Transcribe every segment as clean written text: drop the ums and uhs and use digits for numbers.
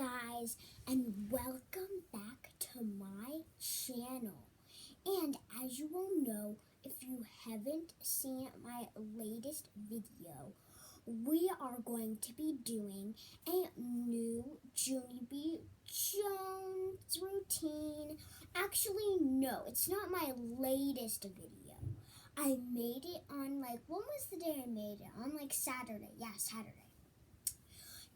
guys, and welcome back to my channel. And as you all know, if you haven't seen my latest video, we are going to be doing a new Junie B Jones routine. Actually, no, it's not my latest video. I made it on when was the day I made it? On Saturday. Yeah, Saturday.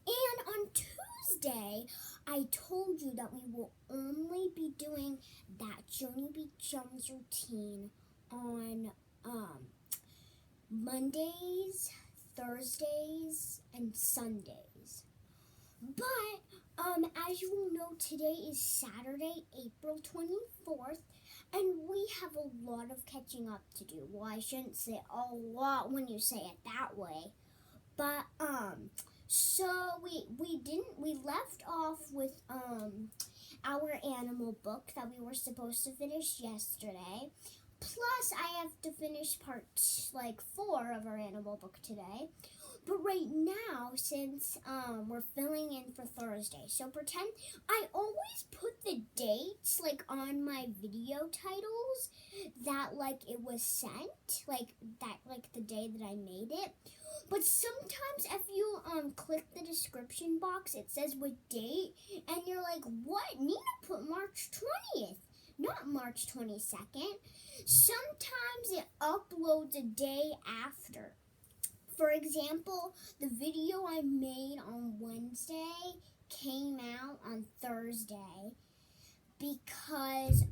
And on Tuesday, I told you that we will only be doing that Junie B Jones routine on Mondays, Thursdays, and Sundays. But as you will know, today is Saturday, April 24th, and we have a lot of catching up to do. Well, I shouldn't say a lot when you say it that way, but so we left off with our animal book that we were supposed to finish yesterday. Plus, I have to finish part 4 of our animal book today. But right now, since we're filling in for Thursday, so pretend I always put the dates on my video titles that it was sent, the day that I made it. But sometimes if you click the description box, it says what date, and you're like, what? Nina put March 20th, not March 22nd. Sometimes it uploads a day after. For example, the video I made on Wednesday came out on Thursday because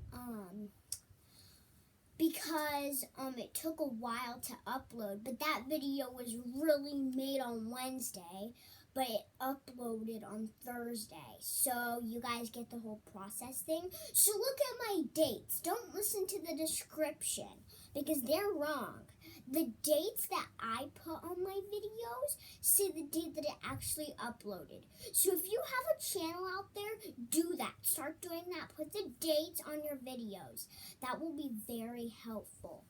it took a while to upload, but that video was really made on Wednesday, but it uploaded on Thursday. So you guys get the whole process thing. So look at my dates. Don't listen to the description because they're wrong. The dates that I put on my videos say the date that it actually uploaded. So if you have a channel out there, do that. Start doing that. Put the dates on your videos. That will be very helpful.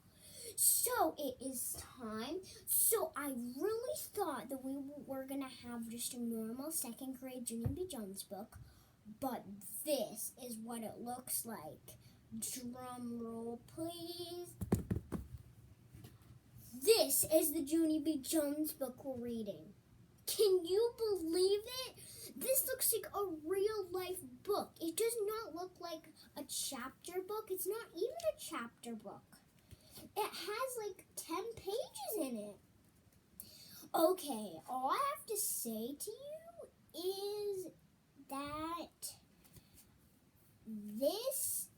So it is time. So I really thought that we were going to have just a normal second grade Junie B Jones book, but this is what it looks like. Drum roll, please. This is the Junie B Jones book we're reading. Can you believe it? This looks like a real life book. It does not look like a chapter book. It's not even a chapter book. It has 10 pages in it. Okay, all I have to say to you is that this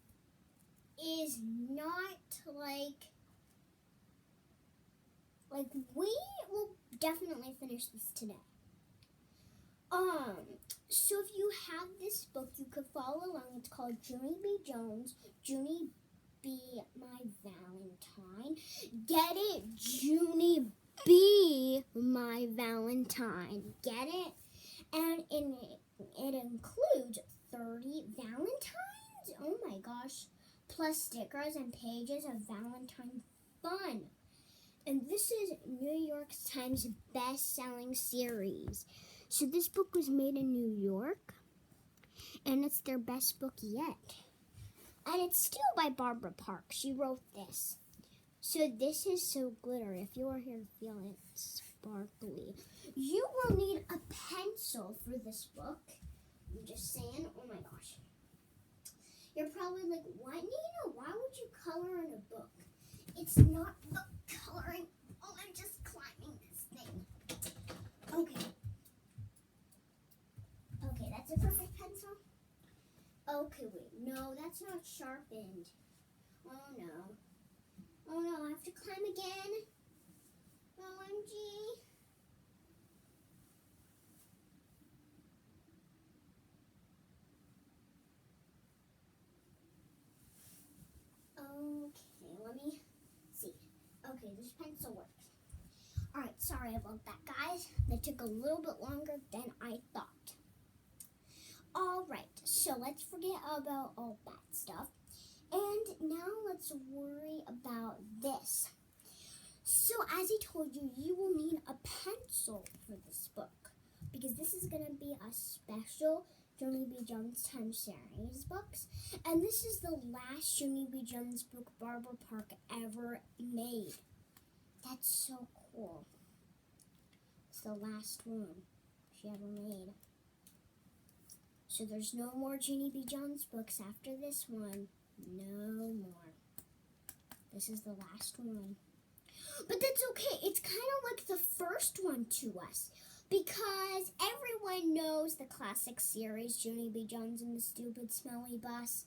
is not we will definitely finish this today. So if you have this book, you could follow along. It's called Junie B Jones, Junie B My Valentine. Get it? Junie B My Valentine. Get it? And it includes 30 Valentines. Oh my gosh. Plus stickers and pages of Valentine fun. And this is New York Times best-selling series. So this book was made in New York, and it's their best book yet. And it's still by Barbara Park. She wrote this. So this is so glittery. If you are here feeling sparkly, you will need a pencil for this book. I'm just saying. Oh my gosh. You're probably like, what, Nina? Why would you color in a book? It's not the coloring. Oh, I'm just climbing this thing. Okay. Okay, that's a perfect pencil. Okay, wait. No, that's not sharpened. Oh, no. Oh, no, I have to climb again. OMG. Okay, let me see. Okay, this pencil works. Alright, sorry about that, guys. That took a little bit longer than I thought. Alright, so let's forget about all that stuff. And now let's worry about this. So as I told you, you will need a pencil for this book because this is going to be a special Junie B. Jones Time Series books. And this is the last Junie B. Jones book Barbara Park ever made. That's so cool. It's the last one she ever made. So there's no more Junie B. Jones books after this one. No more. This is the last one. But that's okay. It's kind of like the first one to us. Because everyone knows the classic series, Junie B. Jones and the Stupid Smelly Bus.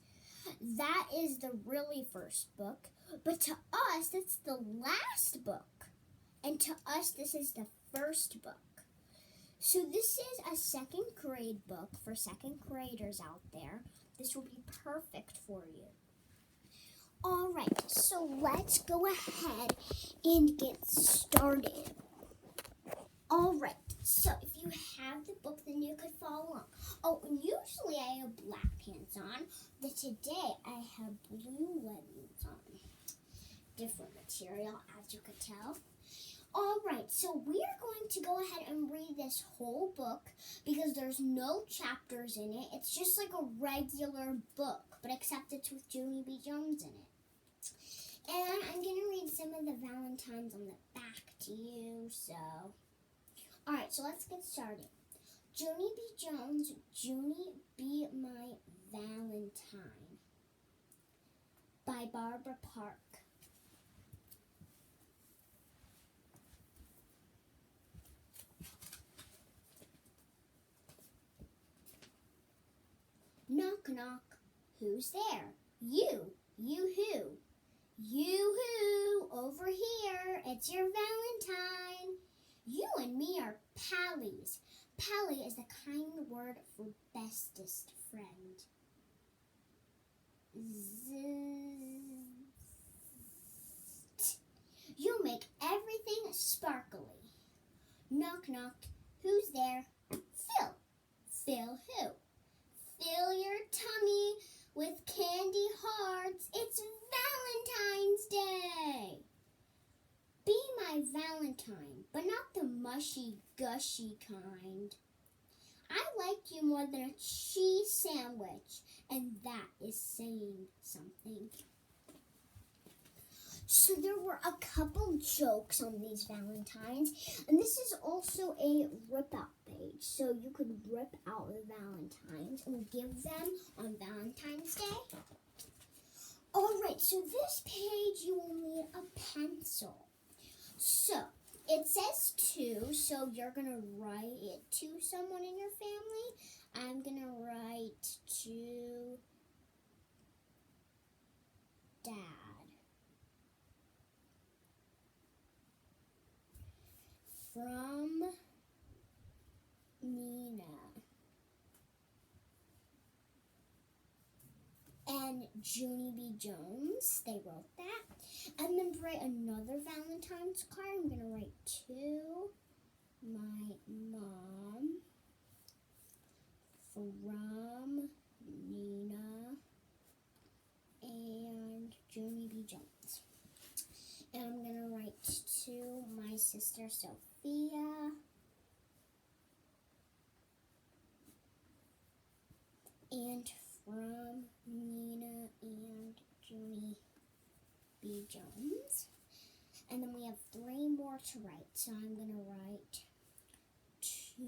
That is the really first book. But to us, that's the last book. And to us, this is the first book. So this is a second grade book for second graders out there. This will be perfect for you. All right, so let's go ahead and get started. All right, so if you have the book, then you could follow along. Oh, and usually I have black pants on, but today I have blue leggings on. Different material, as you could tell. All right, so we are going to go ahead and read this whole book because there's no chapters in it. It's just like a regular book, but except it's with Junie B. Jones in it. And I'm going to read some of the valentines on the back to you, so... All right, so let's get started. Junie B. Jones, Junie, Be My Valentine by Barbara Park. Knock, knock. Who's there? You who? You who? Over here. It's your Valentine. You and me are pallies. Pally is the kind word for bestest friend. Zzzt. You make everything sparkly. Knock, knock. Who's there? Phil. Phil who? Fill your tummy with candy hearts. It's Valentine's Day. Be my Valentine, but not the mushy, gushy kind. I like you more than a cheese sandwich, and that is saying something. So there were a couple jokes on these Valentines, and this is also a rip-out page, so you could rip out the Valentines and give them on Valentine's Day. All right, so this page you will need a pencil. So it says to, so you're going to write it to someone in your family. I'm going to write to Dad. From Nina. And Junie B. Jones, they wrote that. And then write another Valentine's card. I'm going to write to my mom from Nina and Junie B. Jones. And I'm going to write to my sister Sophia and from Nina and Junie B. Jones. And then we have 3 more to write. So I'm going to write to,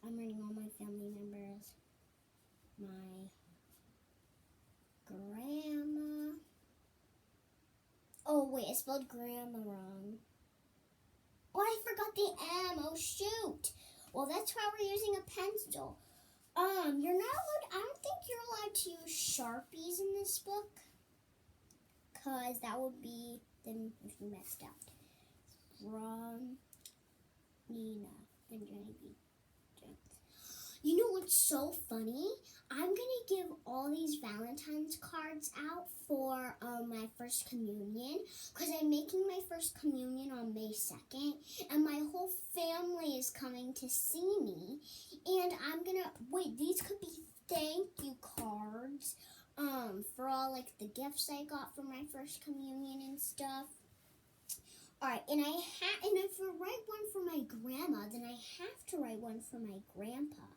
I'm writing all my family members, my grandma. Oh, wait, I spelled grandma wrong. Oh, I forgot the M. Oh, shoot. Well, that's why we're using a pencil. You're not allowed, I don't think you're allowed to use Sharpies in this book. Because that would be, then if you messed up. From Nina and Junie B. Jones. You know what's so funny? I'm going to give all these Valentine's cards out for my first communion. Because I'm making my first communion on May 2nd. And my whole family is coming to see me. And I'm going to, wait, these could be thank you cards. For all like the gifts I got for my first communion and stuff. Alright, and if I write one for my grandma, then I have to write one for my grandpa.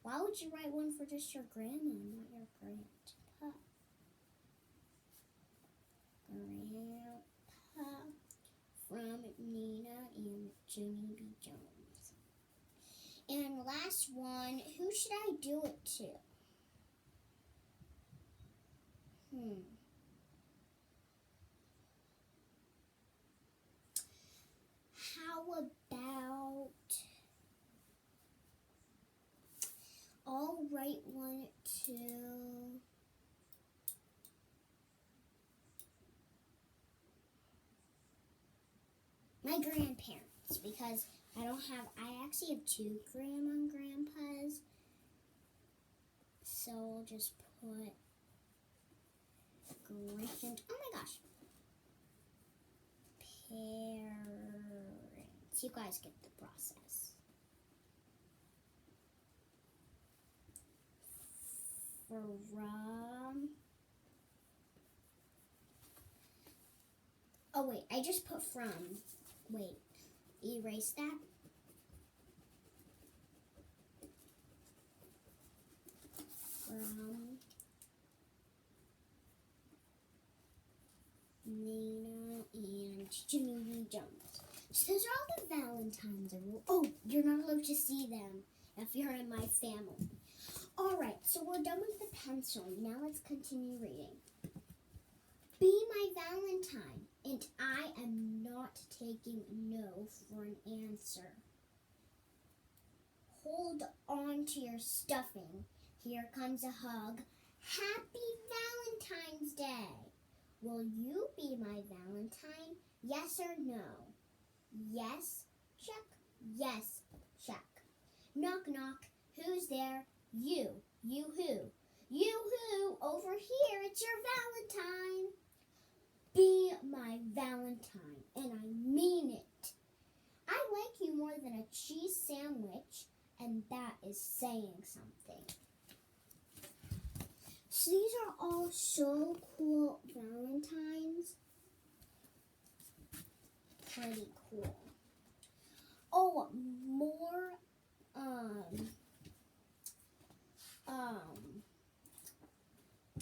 Why would you write one for just your grandma, not your grandpa? Grandpa from Nina and Junie B. Jones. And last one, who should I do it to? How about I'll write one to my grandparents, because I actually have 2 grandma and grandpas. So I'll just put grand, oh my gosh, parents. You guys get the process. From, oh wait, I just put from. Wait, erase that. From Nina and Junie B. Jones. So those are all the Valentines. Oh, you're not allowed to see them if you're in my family. Alright, so we're done with the pencil. Now let's continue reading. Be my Valentine, and I am not taking no for an answer. Hold on to your stuffing. Here comes a hug. Happy Valentine's Day. Will you be my Valentine? Yes or no? Yes, check. Yes, check. Knock, knock. Who's there? You. You who? You who? Over here, it's your Valentine. Be my Valentine, and I mean it. I like you more than a cheese sandwich, and that is saying something. So these are all so cool Valentines. Pretty cool. Oh, more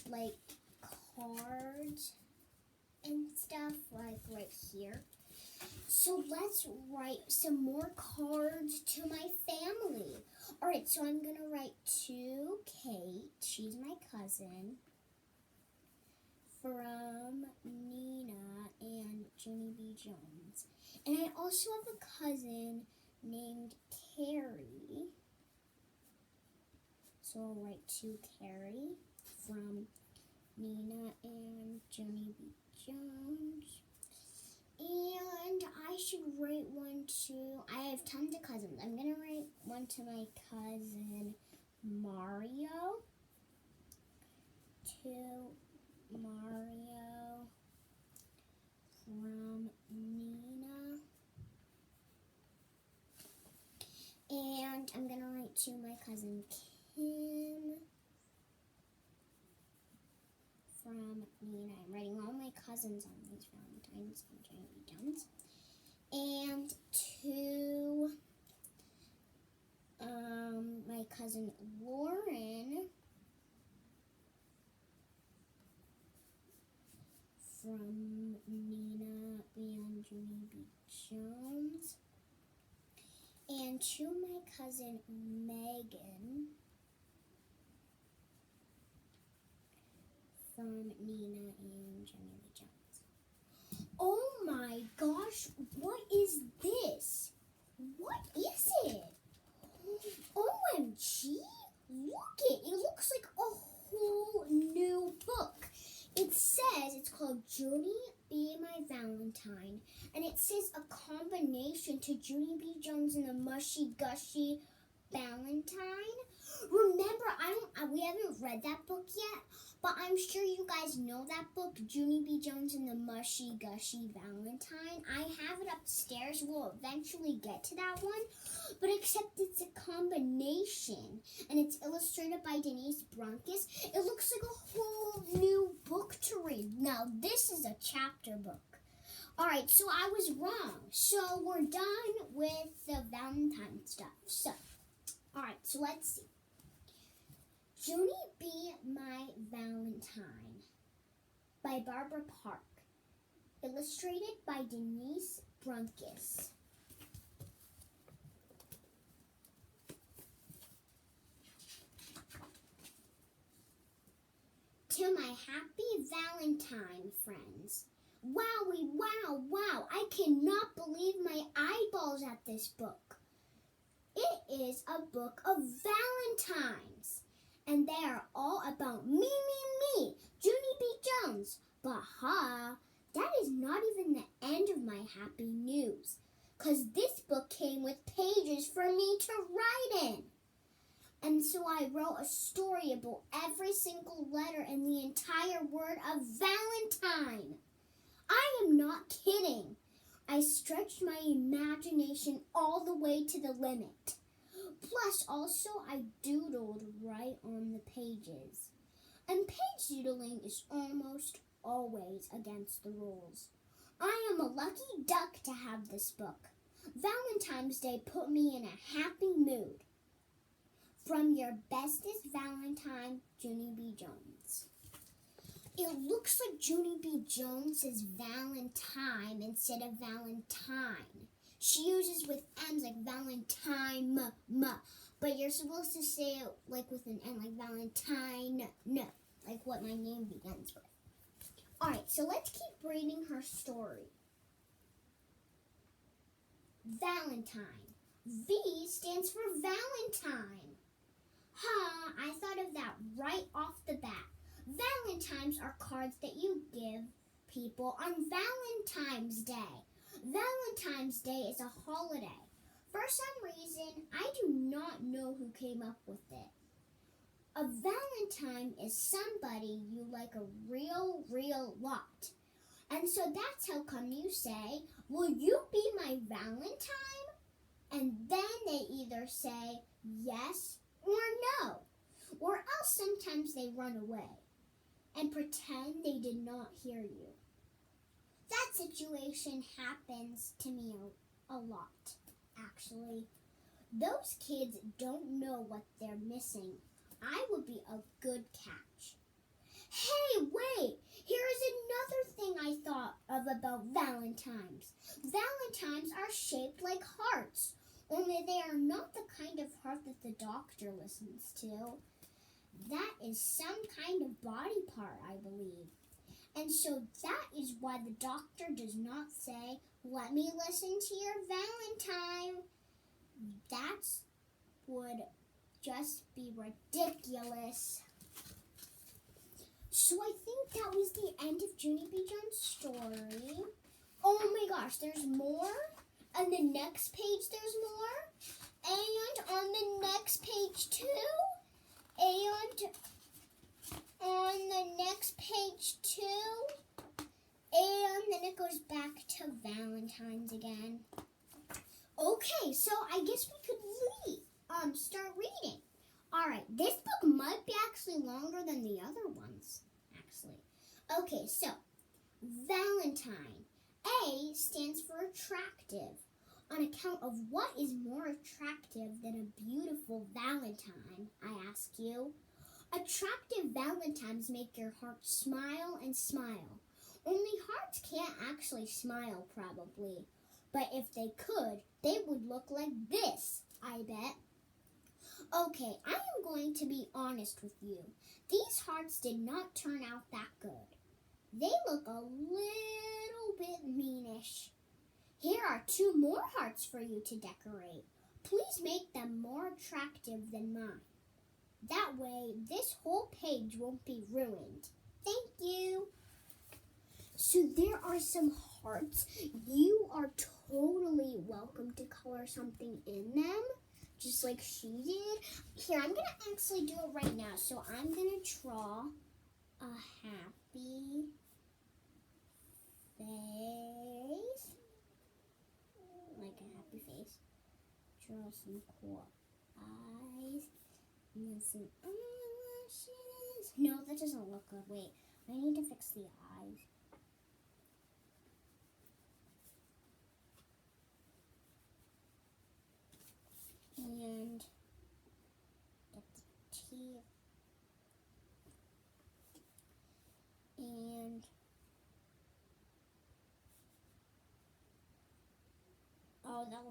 like cards and stuff, like right here. So let's write some more cards to my family. Alright, so I'm going to write to Kate, she's my cousin, from Nina and Junie B. Jones. And I also have a cousin named Carrie. So I'll write to Carrie from Nina and Junie B. Jones. And I should write one to, I have tons of cousins. I'm going to write one to my cousin Mario. To Mario from Nina. And I'm going to write to my cousin Kim from Nina. I'm writing all my cousins on these Valentines and Junie B. Jones. And to my cousin Lauren from Nina and Junie B. Jones. And to my cousin Megan from Nina and Junie B. Jones. Oh my gosh, what is this? What is it? OMG, look it. It looks like a whole new book. It says, it's called Junie B. My Valentine. And it says a combination to Junie B. Jones and the Mushy Gushy Valentine. Remember, we haven't read that book yet, but I'm sure you guys know that book, Junie B. Jones and the Mushy Gushy Valentine. I have it upstairs. We'll eventually get to that one, but except it's a combination, and it's illustrated by Denise Brunkis. It looks like a whole new book to read. Now, this is a chapter book. Alright, so I was wrong. So we're done with the Valentine stuff. So, alright, so let's see. Junie B, My Valentine by Barbara Park. Illustrated by Denise Brunkis. To my happy Valentine friends. Wowie, wow, wow. I cannot believe my eyeballs at this book. It is a book of Valentines. And they are all about me, Junie B. Jones. But that is not even the end of my happy news. 'Cause this book came with pages for me to write in. And so I wrote a story about every single letter in the entire word of Valentine. I am not kidding. I stretched my imagination all the way to the limit. Plus, also, I doodled right on the pages. And page doodling is almost always against the rules. I am a lucky duck to have this book. Valentine's Day put me in a happy mood. From your bestest Valentine, Junie B. Jones. It looks like Junie B. Jones says Valentine instead of Valentine. She uses with M's like Valentine, but you're supposed to say it like with an N, like Valentine, like what my name begins with. Alright, so let's keep reading her story. Valentine. V stands for Valentine. I thought of that right off the bat. Valentines are cards that you give people on Valentine's Day. Valentine's Day is a holiday. For some reason, I do not know who came up with it. A Valentine is somebody you like a real lot. And so that's how come you say, will you be my Valentine? And then they either say yes or no. Or else sometimes they run away and pretend they did not hear you. That situation happens to me a lot, actually. Those kids don't know what they're missing. I would be a good catch. Hey, wait! Here is another thing I thought of about Valentines. Valentines are shaped like hearts, only they are not the kind of heart that the doctor listens to. That is some kind of body part, I believe. And so that is why the doctor does not say, let me listen to your Valentine. That would just be ridiculous. So I think that was the end of Junie B. Jones' story. Oh my gosh, there's more. On the next page, there's more. And on the next page, too. And on the next page, too. And then it goes back to Valentine's again. Okay, so I guess we could start reading. Alright, this book might be actually longer than the other ones, actually. Okay, so, Valentine. A stands for attractive. On account of what is more attractive than a beautiful Valentine, I ask you? Attractive Valentines make your heart smile and smile. Only hearts can't actually smile, probably. But if they could, they would look like this, I bet. Okay, I am going to be honest with you. These hearts did not turn out that good. They look a little bit meanish. Here are 2 more hearts for you to decorate. Please make them more attractive than mine. That way, this whole page won't be ruined. Thank you. So there are some hearts. You are totally welcome to color something in them, just like she did. Here, I'm going to actually do it right now. So I'm going to draw a happy face. Like a happy face. Draw some cool eyes. And then some eyelashes. No, that doesn't look good. Wait, I need to fix the eyes. And get the teeth.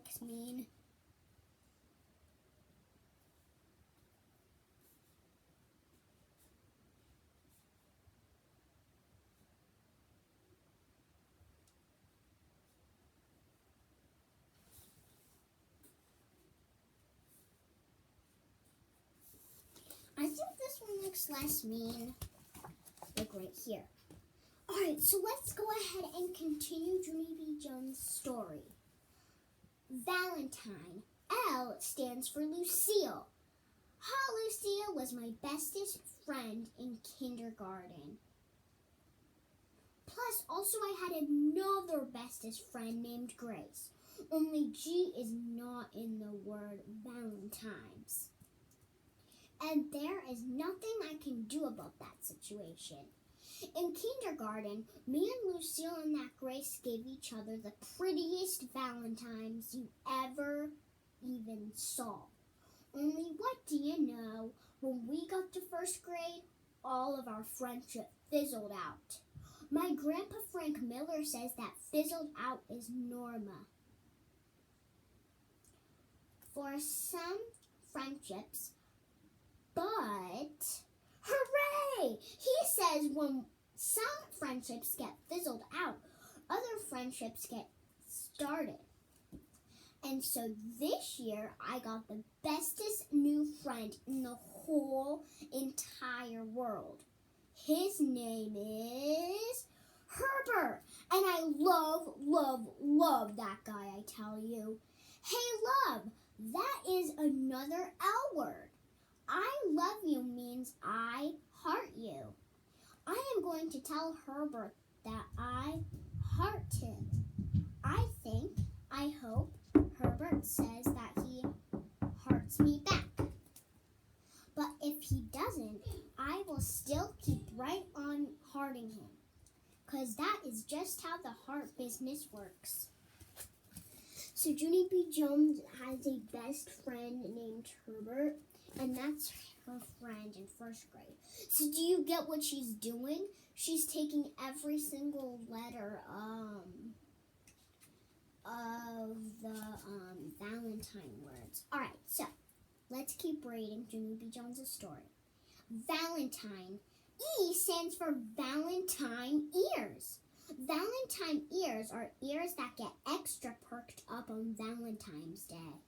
X mean? I think this one looks less mean, like right here. Alright, so let's go ahead and continue Junie B. Jones' story. Valentine. L stands for Lucille. Lucille was my bestest friend in kindergarten. Plus, also I had another bestest friend named Grace. Only G is not in the word Valentine's. And there is nothing I can do about that situation. In kindergarten, me and Lucille and that Grace gave each other the prettiest Valentines you ever even saw. Only what do you know? When we got to first grade, all of our friendship fizzled out. My grandpa Frank Miller says that fizzled out is Norma. For some friendships, but hooray! He says when some friendships get fizzled out, other friendships get started. And so this year, I got the bestest new friend in the whole entire world. His name is Herbert. And I love that guy, I tell you. Hey, love, that is another L word. I love you means I heart you. I am going to tell Herbert that I heart him. I hope Herbert says that he hearts me back. But if he doesn't, I will still keep right on hearting him. Because that is just how the heart business works. So Junie B. Jones has a best friend named Herbert, and that's her friend in first grade. So do you get what she's doing? She's taking every single letter of the Valentine words. All right, so let's keep reading Junie B. Jones' story. Valentine. E stands for Valentine ears. Valentine ears are ears that get extra perked up on Valentine's Day.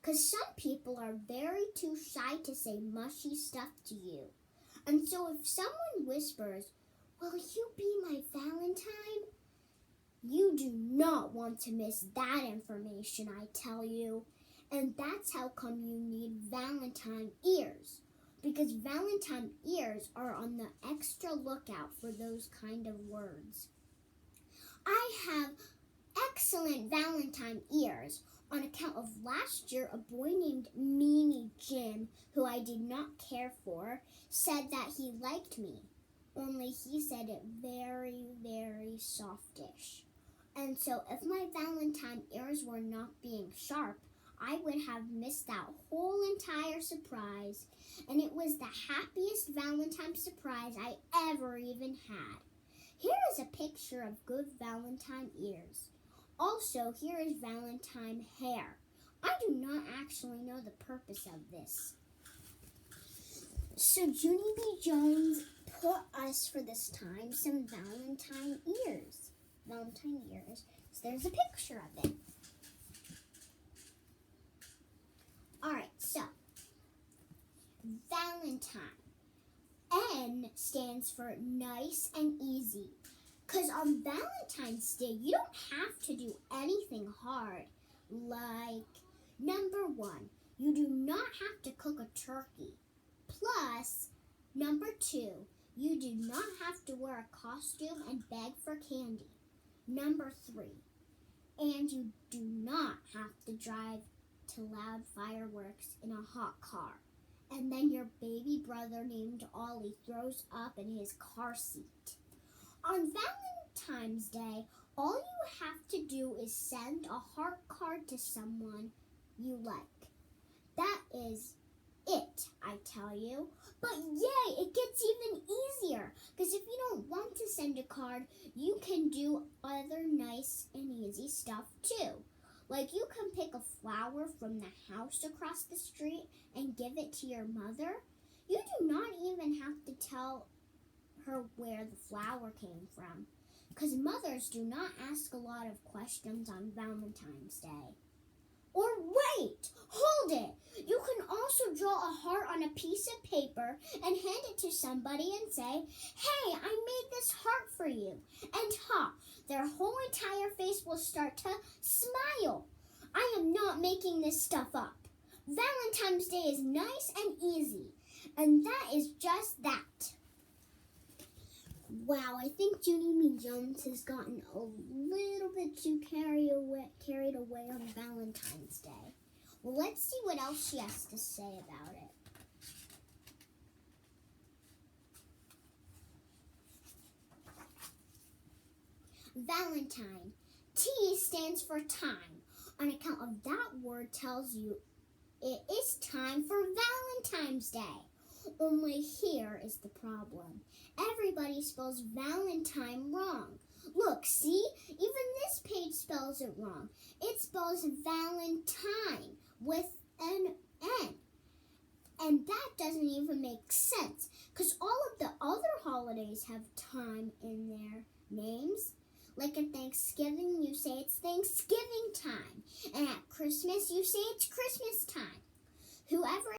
Because some people are very too shy to say mushy stuff to you. And so if someone whispers, "Will you be my Valentine?" you do not want to miss that information, I tell you. And that's how come you need Valentine ears. Because Valentine ears are on the extra lookout for those kind of words. I have excellent Valentine ears on account of last year a boy named Meanie Jim, who I did not care for, said that he liked me. Only he said it very, very softish. And so if my Valentine ears were not being sharp, I would have missed that whole entire surprise. And it was the happiest Valentine surprise I ever even had. Here is a picture of good Valentine ears. Also, here is Valentine hair. I do not actually know the purpose of this. So Junie B. Jones put us for this time some Valentine ears. Valentine ears. So there's a picture of it. Alright, so Valentine. N stands for nice and easy. Because on Valentine's Day, you don't have to do anything hard. Like, number 1, you do not have to cook a turkey. Plus, number 2, you do not have to wear a costume and beg for candy. Number 3, and you do not have to drive to loud fireworks in a hot car. And then your baby brother named Ollie throws up in his car seat. On Valentine's Day, all you have to do is send a heart card to someone you like. That is it, I tell you. But yay, it gets even easier. Because if you don't want to send a card, you can do other nice and easy stuff too. Like, you can pick a flower from the house across the street and give it to your mother. You do not even have to tell her where the flower came from, because mothers do not ask a lot of questions on Valentine's Day. Or wait, hold it! You can also draw a heart on a piece of paper and hand it to somebody and say, "Hey, I made this heart for you." And their whole entire face will start to smile. I am not making this stuff up. Valentine's Day is nice and easy, and that is just that. Wow, I think Junie B has gotten a little bit too carried away on Valentine's Day. Well, let's see what else she has to say about it. Valentine. T stands for time. On account of that word tells you it is time for Valentine's Day. Only here is the problem. Everybody spells Valentine wrong. Look, see? Even this page spells it wrong. It spells Valentine with an N. And that doesn't even make sense, because all of the other holidays have time in their names. Like at Thanksgiving, you say it's Thanksgiving time. And at Christmas, you say it's Christmas time. Whoever